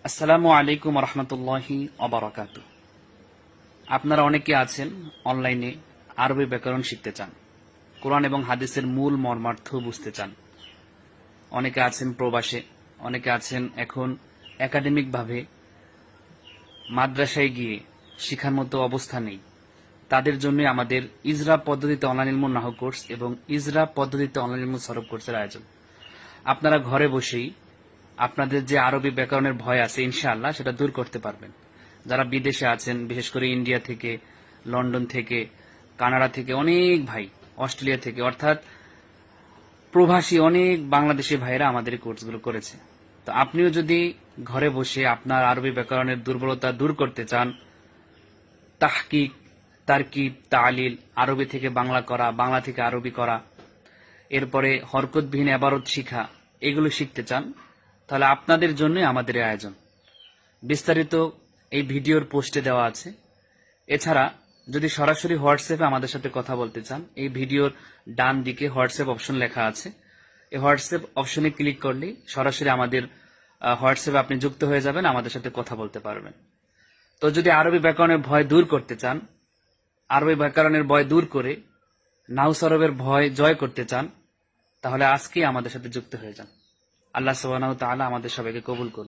আসসালামু আলাইকুম রহমতুল্লাহি অবরাকাতু। আপনারা অনেকে আছেন অনলাইনে আরবি ব্যাকরণ শিখতে চান, কোরআন এবং হাদিসের মূল মর্মার্থ বুঝতে চান। অনেকে আছেন প্রবাসে, অনেকে আছেন এখন একাডেমিকভাবে মাদ্রাসায় গিয়ে শিখার মতো অবস্থা নেই। তাদের জন্য আমাদের ইজরা পদ্ধতিতে অনলাইন ইলমুন নাহু কোর্স এবং ইজরা পদ্ধতিতে অনলাইন ইলমুন সরব কোর্সের আয়োজন। আপনারা ঘরে বসেই আপনাদের যে আরবি ব্যাকরণের ভয় আছে ইনশাআল্লাহ সেটা দূর করতে পারবেন। যারা বিদেশে আছেন, বিশেষ করে ইন্ডিয়া থেকে, লন্ডন থেকে, কানাডা থেকে, অনেক ভাই অস্ট্রেলিয়া থেকে, অর্থাৎ প্রবাসী অনেক বাংলাদেশি ভাইরা আমাদের এই কোর্সগুলো করেছে। তো আপনিও যদি ঘরে বসে আপনার আরবি ব্যাকরণের দুর্বলতা দূর করতে চান, তাহকিক, তারকিব, তালিল, আরবি থেকে বাংলা করা, বাংলা থেকে আরবি করা, এরপরে হরকতবিহীন ইবারত শিখা, এগুলো শিখতে চান, তাহলে আপনাদের জন্যই আমাদের এই আয়োজন। বিস্তারিত এই ভিডিওর পোস্টে দেওয়া আছে। এছাড়া যদি সরাসরি হোয়াটসঅ্যাপে আমাদের সাথে কথা বলতে চান, এই ভিডিওর ডান দিকে হোয়াটসঅ্যাপ অপশন লেখা আছে। এই হোয়াটসঅ্যাপ অপশনে ক্লিক করলেই সরাসরি আমাদের হোয়াটসঅ্যাপে আপনি যুক্ত হয়ে যাবেন, আমাদের সাথে কথা বলতে পারবেন। তো যদি আরবি ব্যাকরণের ভয় দূর করতে চান, আরবি ব্যাকরণের ভয় দূর করে নাহু সরবের ভয় জয় করতে চান, তাহলে আজকেই আমাদের সাথে যুক্ত হয়ে যান। আল্লাহ সুবহানাহু ওয়া তাআলা আমাদের সবাইকে কবুল করুন।